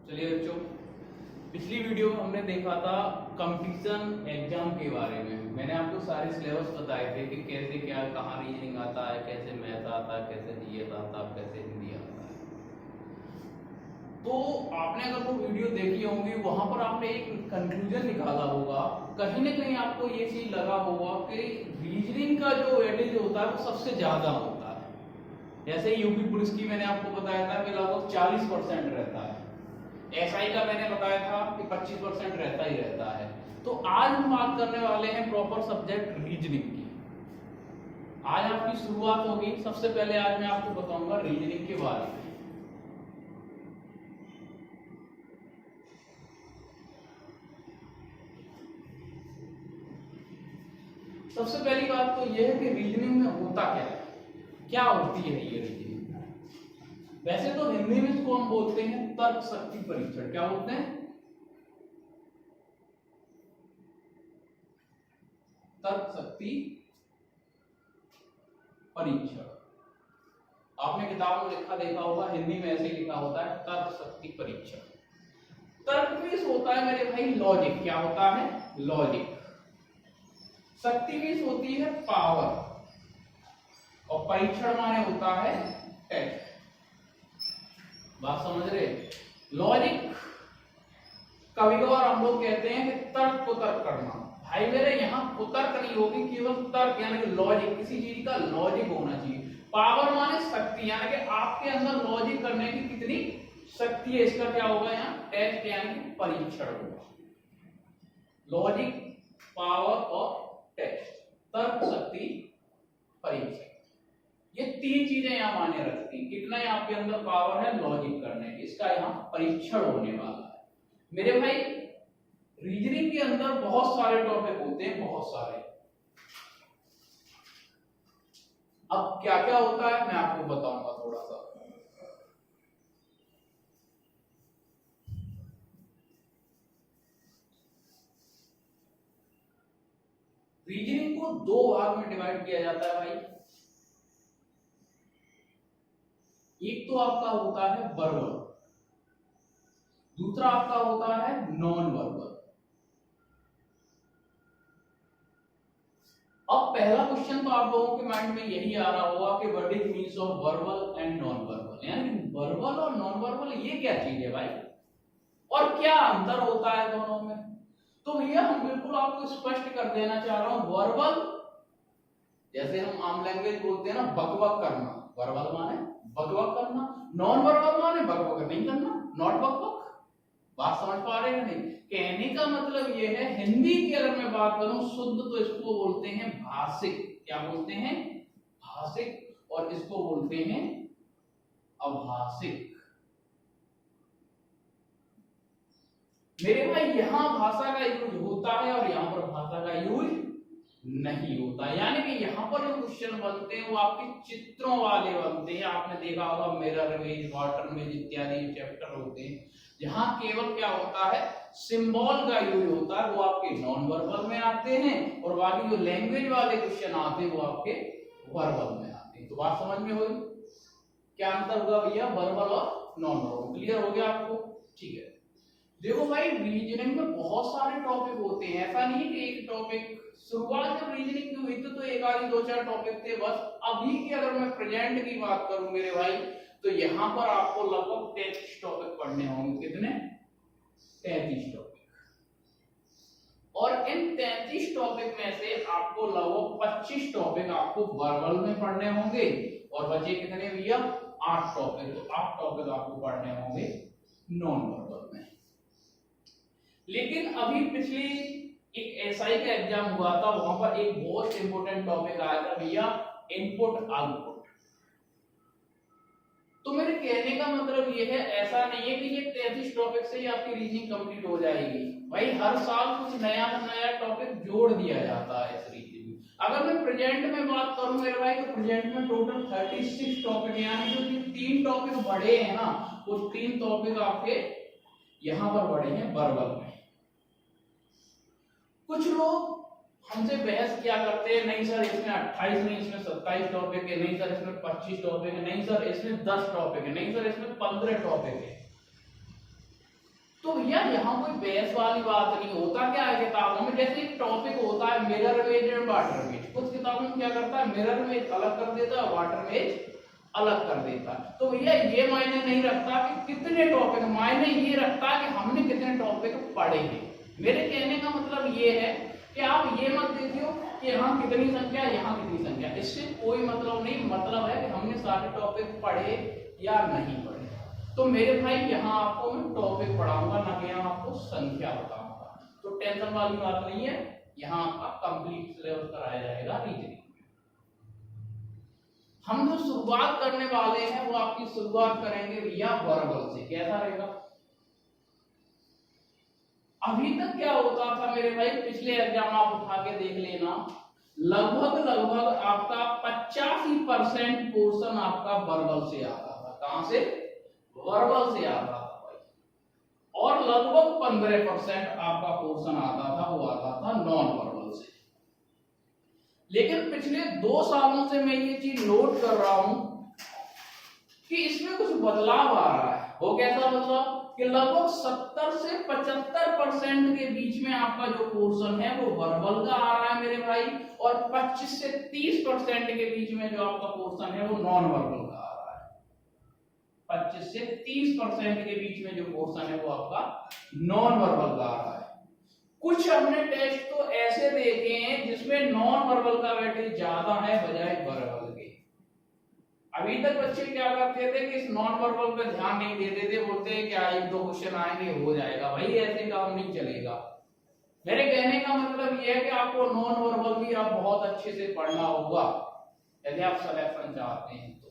चलिए बच्चों, पिछली वीडियो में हमने देखा था कंपटीशन एग्जाम के बारे में। मैंने आपको सारे सिलेबस बताए थे कि कैसे क्या कहाँ रीजनिंग आता है, कैसे मैथ आता है, कैसे जीएस आता है, कैसे हिंदी आता है। तो आपने अगर वो वीडियो देखी होंगी, वहां पर आपने एक कंक्लूजन निकाला होगा, कहीं ना कहीं आपको ये चीज लगा होगा कि रीजनिंग का जो वेटेज होता है वो सबसे ज्यादा होता है। जैसे यूपी पुलिस की मैंने आपको बताया था कि लगभग 40% रहता है, एसआई का मैंने बताया था कि 25% रहता ही रहता है। तो आज हम बात करने वाले हैं प्रॉपर सब्जेक्ट रीजनिंग की। आज आपकी शुरुआत होगी। सबसे पहले आज मैं आपको बताऊंगा रीजनिंग के बारे में। सबसे पहली बात तो यह है कि रीजनिंग में होता क्या है, क्या होती है ये रीजनिंग। वैसे तो हिंदी में इसको हम बोलते हैं तर्क शक्ति परीक्षण। क्या बोलते हैं? तर्क शक्ति परीक्षण। आपने किताब में लिखा देखा होगा, हिंदी में ऐसे ही लिखा होता है तर्क शक्ति परीक्षण। तर्क मीन्स होता है मेरे भाई लॉजिक। क्या होता है? लॉजिक। शक्ति मीन्स होती है पावर, और परीक्षण माने होता है टेस्ट। बात समझ रहे? लॉजिक, कभी कभार हम लोग कहते हैं कि तर्क को तर्क करना। भाई मेरे यहाँ कुतर्क नहीं होगी, केवल तर्क यानी कि लॉजिक, किसी चीज का लॉजिक होना चाहिए। पावर माने शक्ति, यानी कि आपके अंदर लॉजिक करने की कितनी शक्ति है, इसका क्या होगा यहाँ? टेस्ट यानी कि परीक्षण होगा। लॉजिक, पावर और टेस्ट, तर्क शक्ति परीक्षण, ये तीन चीजें यहाँ माने रखती हैं। कितना आपके अंदर पावर है लॉजिक करने की, इसका यहाँ परीक्षण होने वाला है। मेरे भाई रीजनिंग के अंदर बहुत सारे टॉपिक होते हैं, बहुत सारे। अब क्या क्या होता है मैं आपको बताऊंगा थोड़ा सा। रीजनिंग को दो भाग में डिवाइड किया जाता है भाई। एक तो आपका होता है वर्बल, दूसरा आपका होता है नॉन वर्बल। अब पहला क्वेश्चन तो आप लोगों के माइंड में यही आ रहा होगा कि what is means of verbal and non verbal, यानी वर्बल और नॉन वर्बल ये क्या चीज है भाई, और क्या अंतर होता है दोनों में। तो भैया हम बिल्कुल आपको स्पष्ट कर देना चाह रहा हूं। वर्बल जैसे हम आम लैंग्वेज बोलते हैं ना, बकबक करना, वर्बल माने बकबक करना। नॉन वर्बल माने बकबक नहीं करना, नॉट बकबक। बात समझ पा रहे हैं नहीं? कहने का मतलब ये है, हिंदी की अगर मैं बात करूं शुद्ध, तो इसको बोलते हैं भाषिक। क्या बोलते हैं? भाषिक। और इसको बोलते हैं अभाषिक। मेरे भाई यहां भाषा का यूज होता है और यहां पर भाषा का यूज नहीं होता। यानी कि यहाँ पर जो क्वेश्चन बनते हैं वो आपके चित्रों वाले बनते हैं। आपने देखा होगा मिरर इमेज, वाटर इमेज इत्यादि चैप्टर होते हैं, जहां केवल क्या होता है, सिंबल का यूज होता है। वो आपके नॉन वर्बल में आते हैं, और बाकी जो लैंग्वेज वाले क्वेश्चन आते हैं वो आपके वर्बल में आते हैं। तो बात समझ में हुई? क्या अंतर हुआ भैया वर्बल और नॉन वर्बल? क्लियर हो गया आपको? ठीक है। देखो भाई रीजनिंग में बहुत सारे टॉपिक होते हैं, ऐसा नहीं है कि एक टॉपिक। शुरुआत जब रीजनिंग की हुई तो एक आधे दो चार टॉपिक थे बस। अभी की अगर मैं प्रेजेंट की बात करूं मेरे भाई, तो यहां पर आपको लगभग 33 टॉपिक पढ़ने होंगे। कितने? 33 टॉपिक। और इन 33 टॉपिक में से आपको लगभग 25 टॉपिक आपको वर्बल में पढ़ने होंगे, और बचे कितने भैया? 8 टॉपिक। तो 8 टॉपिक आपको पढ़ने होंगे नॉन वर्बल में। लेकिन अभी पिछली एक एसआई का एग्जाम हुआ था, वहां पर एक बहुत इंपॉर्टेंट टॉपिक आया था भैया, इनपुट आउटपुट। तो मेरे कहने का मतलब ये है, ऐसा नहीं है कि ये 33 टॉपिक से ही आपकी रीजनिंग कंप्लीट हो जाएगी भाई। हर साल कुछ नया नया टॉपिक जोड़ दिया जाता है इस रीजनिंग में। अगर मैं प्रेजेंट में बात करूं मेरे भाई, तो प्रेजेंट में टोटल 36 टॉपिक, यानी जो 3 टॉपिक बढ़े हैं ना, वो 3 टॉपिक आपके यहां पर बढ़े हैं वर्बल में। कुछ लोग हमसे बहस क्या करते हैं, नहीं सर इसमें 28 नहीं, इसमें 27 टॉपिक है, नहीं सर इसमें 25 टॉपिक है, नहीं सर इसमें 10 टॉपिक है, नहीं सर इसमें 15 टॉपिक है। तो भैया यहाँ कोई बहस वाली बात नहीं होता। क्या है किताबों में, जैसे एक टॉपिक होता है mirror image and water image, कुछ किताबों में क्या करता है मिरर इमेज अलग कर देता है, वाटर इमेज अलग कर देता है। तो भैया ये मायने नहीं रखता कि कितने टॉपिक, मायने ये रखता है कि हमने कितने टॉपिक पढ़े हैं। मेरे कहने का मतलब ये है कि आप ये मत देखियो कि यहाँ कितनी संख्या, यहाँ कितनी संख्या, इससे कोई मतलब नहीं। मतलब है कि हमने सारे टॉपिक पढ़े या नहीं पढ़े। तो मेरे भाई यहाँ आपको मैं टॉपिक पढ़ाऊंगा, ना कि यहाँ आपको संख्या बताऊंगा। तो टेंशन वाली बात नहीं है, यहाँ आपका कंप्लीट सिलेबस कराया जाएगा रीजनिंग। हम जो शुरुआत करने वाले हैं वो आपकी शुरुआत करेंगे भैया वर्बल से। कैसा रहेगा? अभी तक क्या होता था मेरे भाई, पिछले एग्जाम आप उठा के देख लेना, लगभग आपका 85% पोर्शन आपका वर्बल से आता था। कहां से? वर्बल से आता था भाई। और लगभग 15% आपका पोर्शन आता था, वो आता था नॉन वर्बल से। लेकिन पिछले 2 सालों से मैं ये चीज नोट कर रहा हूं कि इसमें कुछ बदलाव आ रहा है। वो कैसा बदलाव कि लगभग 70 से 75% के बीच में आपका जो पोर्शन है वो वर्बल का आ रहा है मेरे भाई, और 25 से 30% के बीच में जो आपका पोर्शन है वो नॉन वर्बल का आ रहा है। 25 से 30% के बीच में जो पोर्शन है वो आपका नॉन वर्बल का आ रहा है। कुछ हमने टेस्ट तो ऐसे देखे हैं जिसमें नॉन वर्बल का वेटेज ज्यादा है बजाय वर्बल के। अभी तक बच्चे क्या करते थे कि इस नॉन वर्बल पे ध्यान नहीं देते थे, बोलते हैं क्या 1-2 क्वेश्चन आएंगे हो जाएगा। भाई ऐसे काम नहीं चलेगा। मेरे कहने का मतलब यह है कि आपको नॉन वर्बल भी आप बहुत अच्छे से पढ़ना होगा यदि आप सिलेक्शन चाहते हैं। तो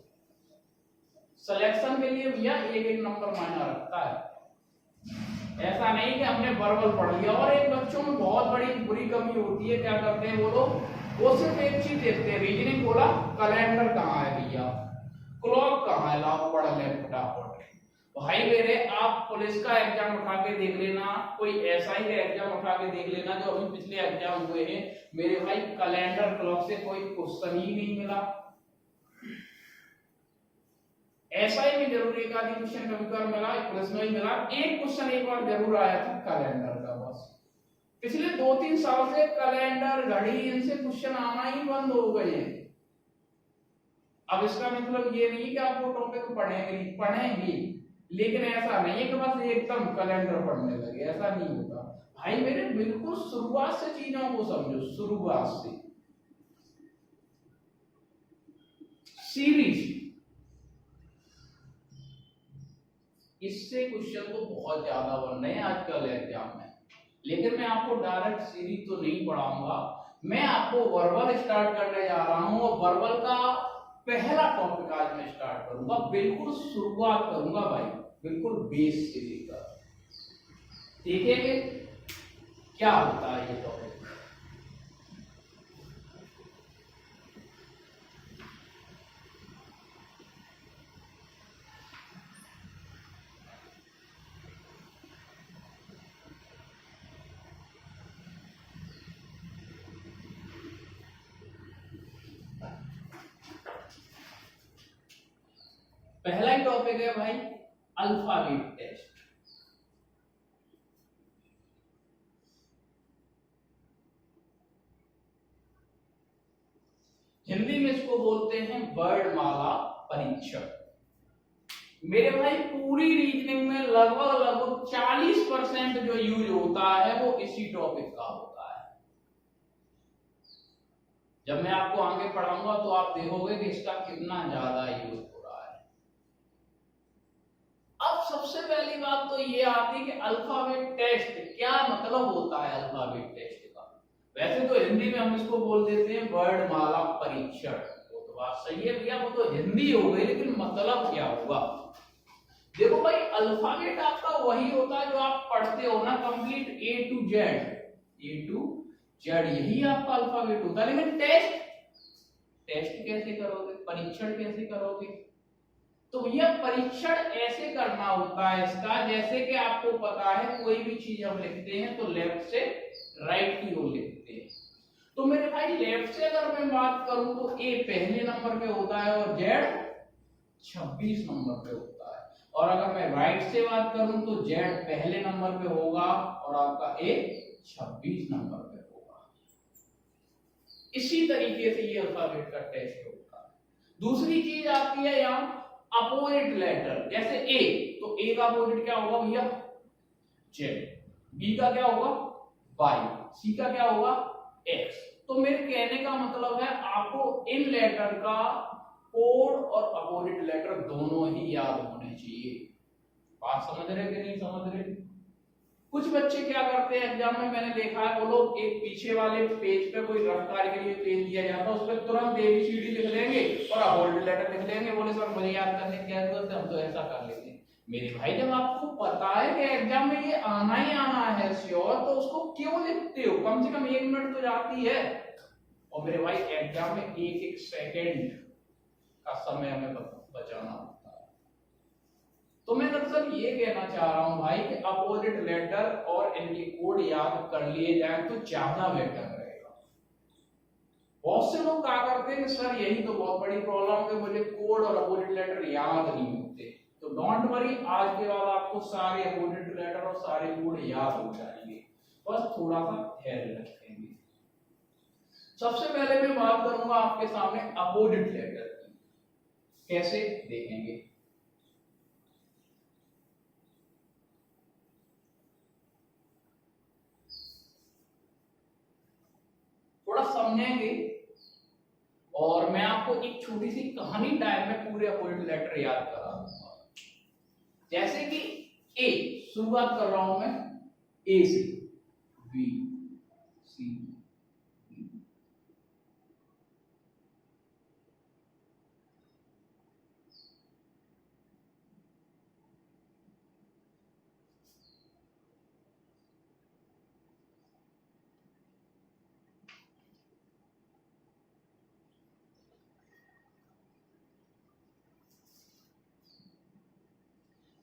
सिलेक्शन के लिए भैया 1-1 नंबर मायना रखता है। ऐसा नहीं कि हमने वर्बल पढ़ लिया। और एक बच्चों में बहुत बड़ी बुरी कमी होती है, क्या करते हैं वो लोग, वो सिर्फ एक चीज देखते हैं, रीजनिंग बोला कैलेंडर कहाँ है भैया, क्लॉक कहाँ है, लाओ पढ़ ले फटाफट। भाई मेरे आप पुलिस का एग्जाम उठा के देख लेना, कोई एसआई का एग्जाम उठा के देख लेना जो अभी पिछले एग्जाम हुए हैं मेरे भाई, कैलेंडर क्लॉक से कोई क्वेश्चन ही नहीं मिला। एसआई में जरूर एक आधी क्वेश्चन कभी कभार मिला, पुलिस में ही मिला, एक क्वेश्चन एक बार जरूर आया था कैलेंडर का। बस पिछले 2-3 साल से कैलेंडर, घड़ी, इनसे क्वेश्चन आना ही बंद हो गए हैं। अब इसका मतलब ये नहीं कि आप वो टॉपिक पढ़ेंगे, लेकिन ऐसा नहीं है कि बस एकदम कैलेंडर पढ़ने लगे, ऐसा नहीं होता। भाई मेरे बिल्कुल शुरुआत से चीजों को समझो, शुरुआत से सीरीज। इससे क्वेश्चन तो बहुत ज्यादा बन रहे हैं आजकल एग्जाम में, लेकिन मैं आपको डायरेक्ट सीरीज तो नहीं पढ़ाऊंगा। मैं आपको वर्बल स्टार्ट करने जा रहा हूं, और वर्बल का पहला टॉपिक आज मैं स्टार्ट करूंगा, बिल्कुल शुरुआत करूंगा भाई, बिल्कुल बेस से लेकर। देखेंगे क्या होता है ये टॉपिक। पहला ही टॉपिक है भाई अल्फाबेट टेस्ट। हिंदी में इसको बोलते हैं वर्णमाला परीक्षण। मेरे भाई पूरी रीजनिंग में लगभग 40% जो यूज होता है वो इसी टॉपिक का होता है। जब मैं आपको आगे पढ़ाऊंगा तो आप देखोगे कि इसका कितना ज्यादा यूज हो रहा है। अब सबसे पहली बात तो ये आती है कि अल्फाबेट टेस्ट क्या मतलब होता है। अल्फाबेट टेस्ट का वैसे तो हिंदी में हम इसको बोल देते हैं वर्णमाला परीक्षण। वो तो बात सही है भैया, वो तो हिंदी हो गई, लेकिन मतलब क्या हुआ। देखो भाई अल्फाबेट आपका वही होता है जो आप पढ़ते हो ना, कंप्लीट A to Z, यही आपका अल्फाबेट होता है। लेकिन टेस्ट कैसे करोगे, परीक्षण कैसे करोगे। तो भैया परीक्षण ऐसे करना होता है इसका, जैसे कि आपको पता है कोई भी चीज हम लिखते हैं तो लेफ्ट से राइट की ओर लिखते हैं। तो मेरे भाई लेफ्ट से अगर मैं बात करूं तो A पहले नंबर पे होता है और Z 26 नंबर पे होता है। और अगर मैं राइट से बात करूं तो जेड पहले नंबर पे होगा और आपका ए 26 नंबर पे होगा। इसी तरीके से ये अल्फाबेट का टेस्ट होता है। दूसरी चीज आती है यहाँ अपोजिट लेटर, जैसे ए, तो ए का अपोजिट क्या होगा भैया जेड, बी का क्या होगा वाई, सी का क्या होगा एक्स। तो मेरे कहने का मतलब है आपको इन लेटर का कोड और अपोजिट लेटर दोनों ही याद होने चाहिए। बात समझ रहे कि नहीं समझ रहे? कुछ बच्चे क्या करते हैं एग्जाम में, मैंने देखा है वो लोग एक पीछे वाले पेज पे कोई रफ कार्य के लिए पेज दिया जाता है उस पर तुरंत एबीसीडी लिख लेंगे और अपोजिट लेटर लिख लेंगे, बोले सर मुझे याद करने की क्या जरूरत है, हम तो ऐसा कर लेते हैं। मेरे भाई जब आपको पता है कि एग्जाम में ये आना ही आना है श्योर, तो उसको क्यों लिखते हो? कम से कम 1 मिनट तो जाती है। और मेरे भाई एग्जाम में एक एक सेकंड का समय हमें बचाना होता है। तो मैं दरअसल ये कहना चाह रहा हूं भाई कि अपोजिट लेटर और इनके कोड याद कर लिए जाए तो ज्यादा बेटर रहेगा। बहुत से लोग क्या करते हैं कि सर यही तो बहुत बड़ी प्रॉब्लम है, मुझे कोड और अपोजिट लेटर याद नहीं होते। तो डोंट वरी, आज के बाद आपको सारे अपोजिट लेटर और सारे कोड याद हो जाएंगे, बस थोड़ा सा धैर्य रखेंगे। सबसे पहले मैं बात करूंगा आपके सामने अपोजिट लेटर की, कैसे देखेंगे। थोड़ा समझेंगे और मैं आपको एक छोटी सी कहानी टाइप में पूरे अपोजिट लेटर याद करा दूंगा। जैसे कि ए, शुरुआत कर रहा हूं मैं ए से, बी, सी,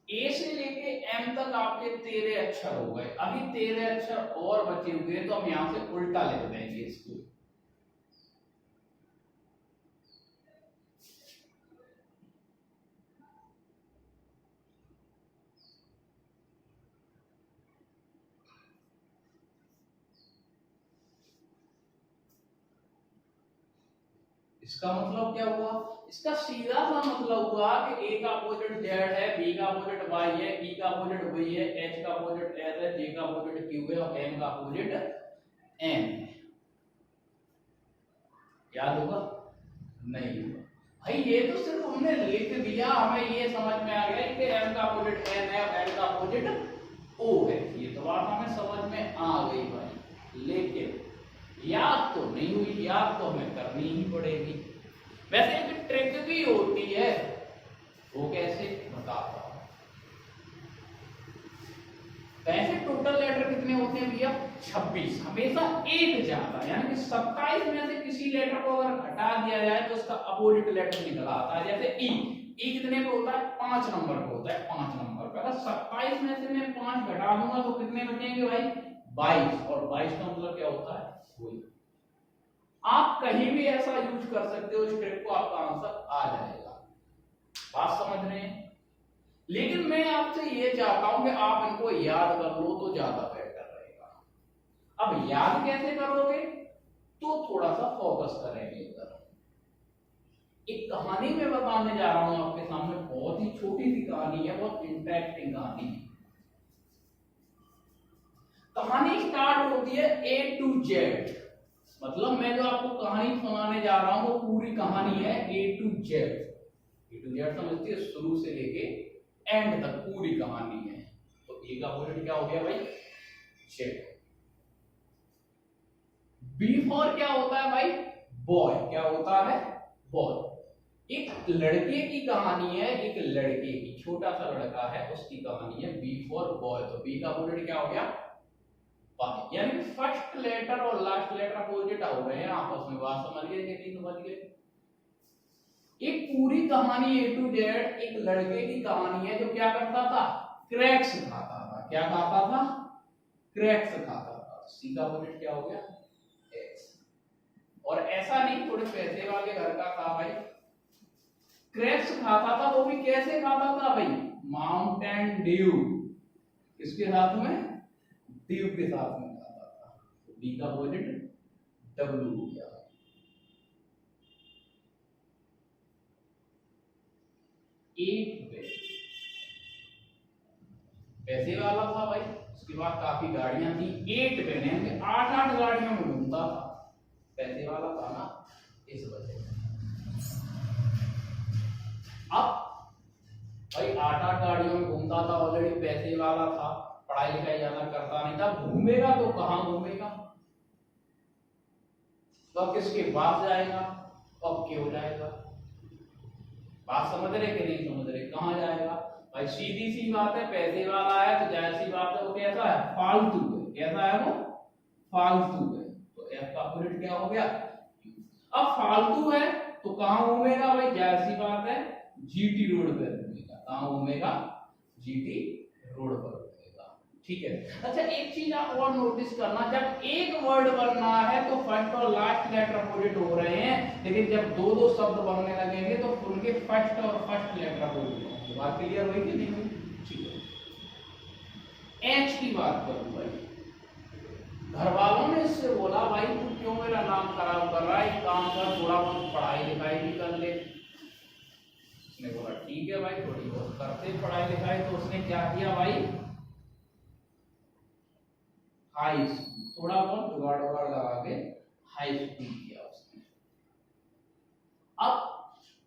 ए से लेके एम तक आपके 13 अक्षर हो गए। अभी 13 अक्षर और बचे हुए हैं, तो हम यहां से उल्टा लिख देंगे इसको। इसका मतलब क्या हुआ? इसका सीधा सा मतलब हुआ कि ए का अपोजिट जेड है, बी का अपोजिट वाई है, ई का अपोजिट वाई है, एच का अपोजिट एस है, जे का अपोजिट क्यू है और एम का अपोजिट एन है। याद होगा? नहीं होगा भाई, ये तो सिर्फ हमने लिख दिया, हमें ये समझ में आ गया कि एम का अपोजिट एन है और एन का अपोजिट ओ है। ये तो बात हमें समझ में आ गई भाई, लेकिन याद तो नहीं हुई, याद तो हमें करनी ही पड़ेगी। वैसे एक ट्रिक भी होती है, वो कैसे बताता हूं। वैसे टोटल लेटर कितने होते हैं भैया 26, हमेशा एक ज्यादा, यानी कि 27 में से किसी लेटर को अगर हटा दिया जाए तो उसका अपोजिट लेटर निकल आता है। जैसे ई, ई कितने पे होता है 5 नंबर पे होता है, 5 नंबर पे। अगर 27 में से मैं 5 घटा दूंगा तो कितने बचेंगे भाई 22, और 22 का मतलब क्या होता है वही। आप कहीं भी ऐसा यूज कर सकते हो, इस ट्रिक को आपका आंसर आ जाएगा। बात समझ रहे हैं? लेकिन मैं आपसे ये चाहता हूं कि आप इनको याद कर लो तो ज्यादा बेटर रहेगा। अब याद कैसे करोगे, तो थोड़ा सा फोकस करेंगे इधर। एक कहानी में बताने जा रहा हूं आपके सामने, बहुत ही छोटी सी कहानी है, बहुत इंटरेस्टिंग कहानी है। कहानी स्टार्ट होती है ए टू जेड, मतलब मैं जो आपको कहानी सुनाने जा रहा हूं वो पूरी कहानी है A to Z. A to Z समझती है, शुरू से लेके एंड तक पूरी कहानी है। तो ए का अपोजिट क्या हो गया भाई जेड। बी फॉर क्या होता है भाई बॉय, क्या होता है बॉय। एक लड़के की कहानी है, एक लड़के की, छोटा सा लड़का है उसकी कहानी है, बी फॉर बॉय। तो बी का अपोजिट क्या हो गया वाई, यानी कि फर्स्ट लेटर और लास्ट लेटर अपोजिट हो रहे हैं आपस में। बात समझ गए कि नहीं समझ गए? एक पूरी कहानी ए टू जेड एक लड़के की कहानी है जो क्या करता था क्रैक्स खाता था। क्या खाता था? क्रैक्स खाता था। सी का अपोजिट क्या हो गया एक्स। और ऐसा नहीं, थोड़े पैसे वाले घर का था भाई, क्रैक्स खाता था, वो भी कैसे खाता था भाई, माउंटेन ड्यू किसके साथ में, ड्यू के साथ में आता था, तो डी का अपोजिट डब्ल्यू हो गया। एट वे पैसे वाला था भाई, उसके बाद काफी गाड़ियां थी, 8 वे ने 8-8 गाड़ियों में घूमता था, पैसे वाला था ना, इस वजह से। अब भाई 8-8 गाड़ियों में घूमता था, ऑलरेडी पैसे वाला था, पढ़ाई लिखाई ज्यादा करता नहीं था, घूमेगा तो कहाँ घूमेगा, तो अब किसके पास जाएगा, अब क्यों जाएगा, बात समझ रहे कि नहीं समझ रहे, कहाँ जाएगा भाई, सीधी सी बात है, पैसे वाला है तो जाहिर सी बात है वो कैसा है, फालतू है, कैसा है वो, फालतू है, तो एफ का अपोजिट क्या हो गया, अब फालतू है तो कहाँ घूमेगा भाई, जाहिर सी बात है जीटी रोड पर घूमेगा, कहाँ घूमेगा, जीटी रोड पर घूमेगा, ठीक है। अच्छा एक चीज आप और नोटिस करना, जब एक वर्ड बनना है तो फर्स्ट और लास्ट लेटर अपोजिट हो रहे हैं, लेकिन जब दो दो शब्द बनने लगेंगे तो उनके फर्स्ट और फर्स्ट लेटर अपोजिट होंगे, बात क्लियर हुई कि नहीं हुई, ठीक है। एच की बात करूं भाई, घर वालों ने इससे बोला भाई तू क्यों मेरा नाम खराब कर रहा है, एक काम कर थोड़ा बहुत पढ़ाई लिखाई भी कर ले, उसने बोला ठीक है भाई थोड़ी बहुत करते पढ़ाई लिखाई, तो उसने क्या किया भाई, हाई स्कूल, थोड़ा बहुत जुगाड़ उगाड़ लगा के हाई स्कूल किया उसने। अब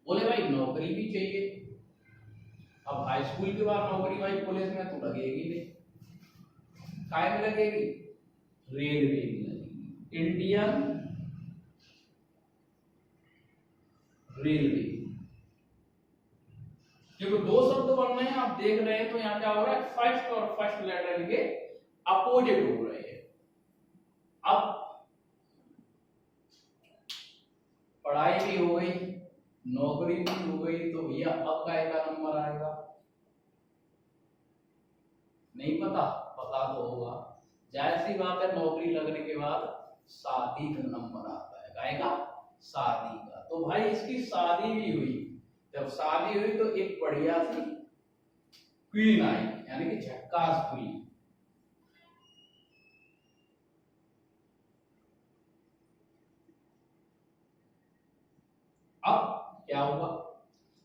बोले भाई नौकरी भी चाहिए, अब हाई स्कूल के बाद नौकरी भाई पुलिस में तो लगेगी नहीं, काय में लगेगी, रेलवे में लगेगी, इंडियन रेलवे, क्योंकि दो शब्द बन रहे हैं आप देख रहे हैं, तो यहाँ क्या हो रहा है, फर्स्ट और फर्स्ट लेटर के अपोजिट हो रहे हैं। अब पढ़ाई भी हो गई, नौकरी भी हो गई, तो भैया अब काय का नंबर आएगा, नहीं पता, पता तो होगा, जाहिर सी बात है नौकरी लगने के बाद शादी का नंबर आता है, काय का, शादी का, तो भाई इसकी शादी भी हुई, जब शादी हुई तो एक बढ़िया सी क्वीन आई, यानी कि झक्कास क्वीन। अब क्या हुआ,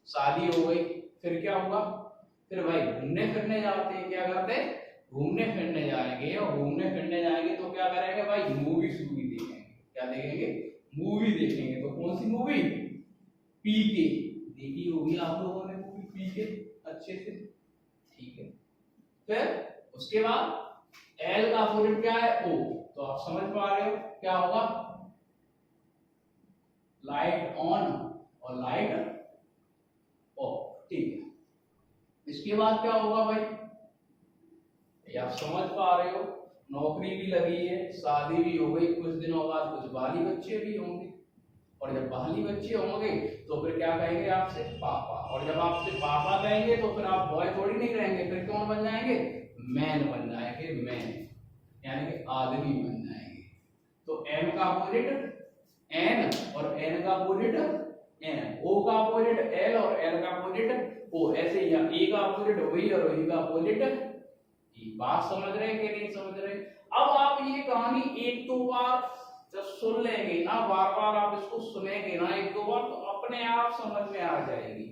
शादी हो गई, फिर क्या हुआ, फिर भाई घूमने फिरने जाते हैं, क्या करते हैं, घूमने फिरने जाएंगे, और घूमने फिरने जाएंगे तो क्या करेंगे भाई, मूवी शूवी देखेंगे, क्या देखेंगे, मूवी देखेंगे, तो कौन सी मूवी, पीके, देखी होगी आप लोगों ने मूवी पीके अच्छे से, ठीक है। फिर उसके बाद एल का अपोजिट क्या है, ओ, तो आप समझ पा रहे हो क्या होगा, लाइट ऑन और लाइट ऑफ, ठीक है। इसके बाद क्या होगा भाई, ये आप समझ पा रहे हो, नौकरी भी लगी है, शादी भी हो गई, कुछ दिनों बाद कुछ बाली बच्चे भी होंगे, और जब बाली बच्चे होंगे तो फिर क्या कहेंगे आपसे, पापा, और जब आपसे पापा कहेंगे तो फिर आप बॉय थोड़ी नहीं रहेंगे, फिर कौन बन जाएंगे, मैन बन जाएंगे, मैन, यानी कि आदमी बन जाएंगे। तो एम का अपोजिट एन, और एन का अपोजिट एन, ओ का अपोजिट एल, और एल का अपोजिट ओ, ऐसे ही ए का अपोजिट वही और वही का अपोजिट ई। बात समझ रहे हैं कि नहीं समझ रहे। अब आप ये कहानी एक दो बार जब सुन लेंगे ना, बार बार आप इसको सुनेंगे ना एक दो बार, तो अपने आप समझ में आ जाएगी।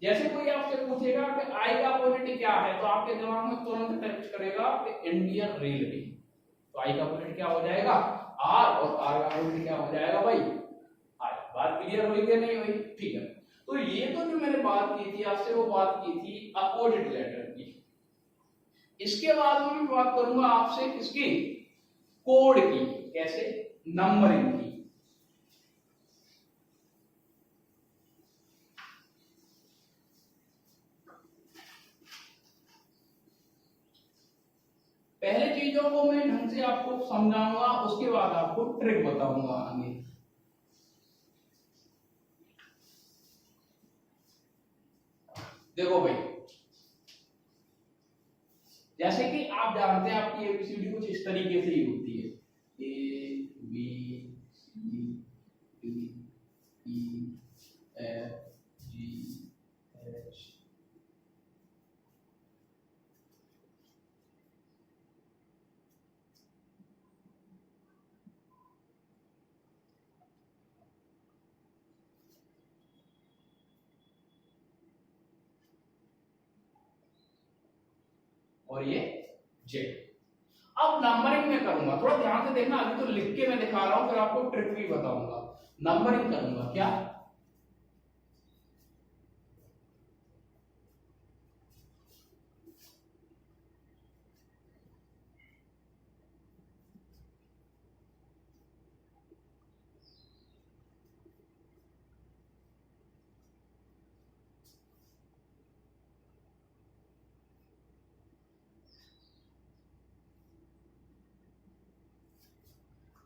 जैसे कोई आपसे पूछेगा कि आई का अपोजिट क्या है, तो आपके दिमाग में तुरंत टच करेगा कि इंडियन रेलवे, तो आई का अपोजिट क्या हो जाएगा, आर, और आर का अपोजिट क्या हो जाएगा भाई, आई। बात क्लियर हुई कि नहीं हुई, ठीक है। तो ये तो जो मैंने बात की थी आपसे, वो बात की थी अपोजिट लेटर की। इसके बाद मैं बात करूंगा आपसे किसकी, कोड की, कैसे, नंबरिंग की। पहले चीजों को मैं ढंग से आपको समझाऊंगा, उसके बाद आपको ट्रिक बताऊंगा आगे। देखो भाई, जैसे कि आप जानते हैं आपकी एबीसीडी कुछ इस तरीके से ही होती है, A B C D E F G H और ये जेड। अब नंबरिंग में करूंगा, थोड़ा ध्यान से देखना, अभी तो लिख के मैं दिखा रहा हूं, फिर आपको ट्रिक भी बताऊंगा। नंबरिंग करूंगा क्या,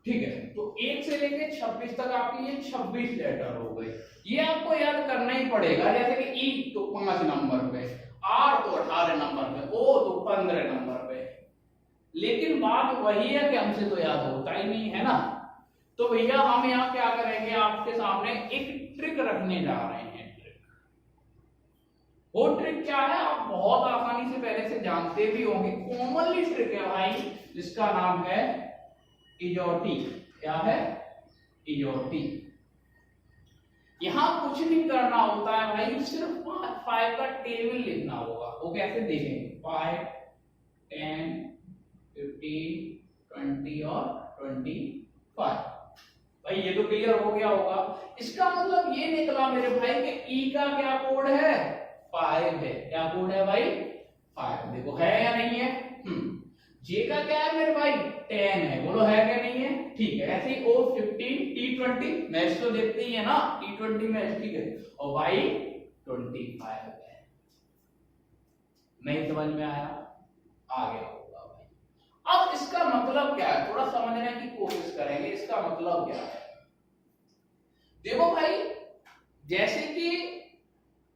ठीक है। तो 1 से लेके 26 तक आपकी ये 26 लेटर हो गए। ये आपको याद करना ही पड़ेगा, जैसे कि ई तो 5 नंबर पे, आर तो 18 नंबर पे, ओ तो 15 नंबर पे। लेकिन बात वही है कि हमसे तो याद होता ही नहीं है ना। तो भैया हम यहाँ क्या करेंगे, आपके सामने एक ट्रिक रखने जा रहे हैं। ट्रिक, वो ट्रिक क्या है आप बहुत आसानी से पहले से जानते भी होंगे, कॉमनली ट्रिक है भाई, जिसका नाम है इजोटी। क्या है, इजोटी। यहां कुछ नहीं करना होता है भाई, सिर्फ 5 का टेबल लिखना होगा। वो कैसे देखेंगे, 5, 10, 15, 20 और 25। भाई ये तो क्लियर हो गया होगा। इसका मतलब ये निकला मेरे भाई कि ई का क्या कोड है, 5 है। क्या कोड है भाई, 5। देखो है या नहीं है। जे का क्या है मेरे भाई, 10 है। बोलो है क्या नहीं है, ठीक है। ऐसे ही O15, T20 मैच तो देखते ही है ना, T20 मैच, ठीक है। और भाई 25 है। नहीं समझ में आया, आ गया होगा भाई। अब इसका मतलब क्या है, थोड़ा समझने की कोशिश करेंगे, इसका मतलब क्या है। देखो भाई, जैसे कि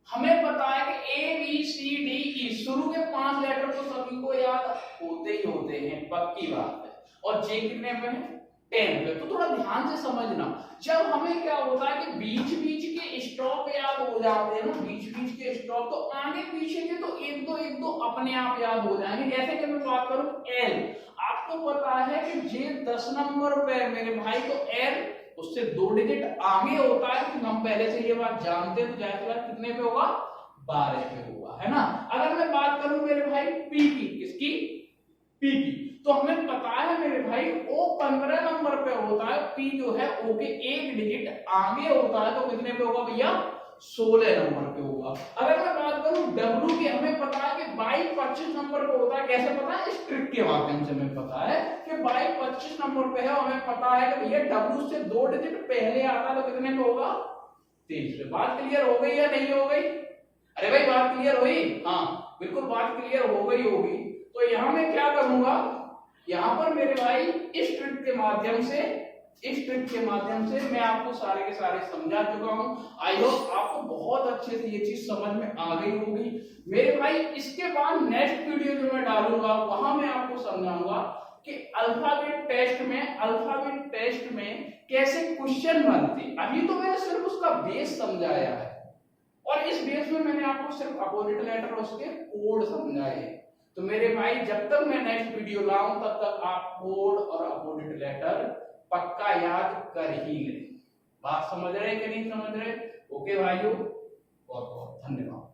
हमें पता है कि ए बी सी डी ई शुरू के 5 लेटर तो सभी को याद होते ही होते हैं, पक्की बात है। और जे कितने पे है, 10 पे। तो थोड़ा ध्यान से समझना, जब हमें क्या होता है कि बीच बीच के स्टॉप याद हो जाते हैं ना, बीच बीच के स्टॉप, तो आगे पीछे के तो एक दो अपने आप याद हो जाएंगे। जैसे कि मैं बात करूं एल, आपको पता है कि जे 10 नंबर पे मेरे भाई, तो एल उससे 2 डिजिट आगे होता है, तो हम पहले से ये बात जानते हैं। तो जाहिर बात कितने पे होगा, 12 पे होगा, है ना। अगर मैं बात करूं मेरे भाई पी की, किसकी, पी की, तो हमें पता है मेरे भाई ओ 15 नंबर पे होता है, पी जो है ओ के 1 डिजिट आगे होता है, तो कितने पे होगा भैया, 16 नंबर पे होगा। अगर मैं बात करूं डब्ल्यू की, हमें पता है कि बाई 25 नंबर पे होता है। कैसे पता है, इस ट्रिक के माध्यम से हमें पता है कि बाई 25 नंबर पे है। हमें पता है कि भैया डब्ल्यू से 2 डिजिट पहले आता है, तो कितने पे होगा, 23 पे। बात क्लियर हो गई या नहीं हो गई, अरे भाई बात क्लियर हुई, हाँ बिल्कुल बात क्लियर हो गई होगी। तो यहां मैं क्या करूंगा, यहां पर मेरे भाई इस ट्रिक के माध्यम से मैं आपको सारे के सारे समझा चुका हूं। आई होप आपको बहुत अच्छे से ये चीज समझ में आ गई होगी मेरे भाई। इसके बाद नेक्स्ट वीडियो जो मैं डालूंगा, वहां मैं आपको समझाऊंगा कि अल्फाबेट टेस्ट में कैसे क्वेश्चन बनते। अभी तो मैंने सिर्फ उसका बेस समझाया है, और इस बेस में मैंने आपको सिर्फ अपोजिट लेटर और उसके कोड समझाए। तो मेरे भाई जब तक मैं नेक्स्ट वीडियो लाऊं, तब तक आप कोड और अपोजिट लेटर पक्का याद कर ही ले। बात समझ रहे कि नहीं समझ रहे, ओके भाइयों, बहुत बहुत धन्यवाद।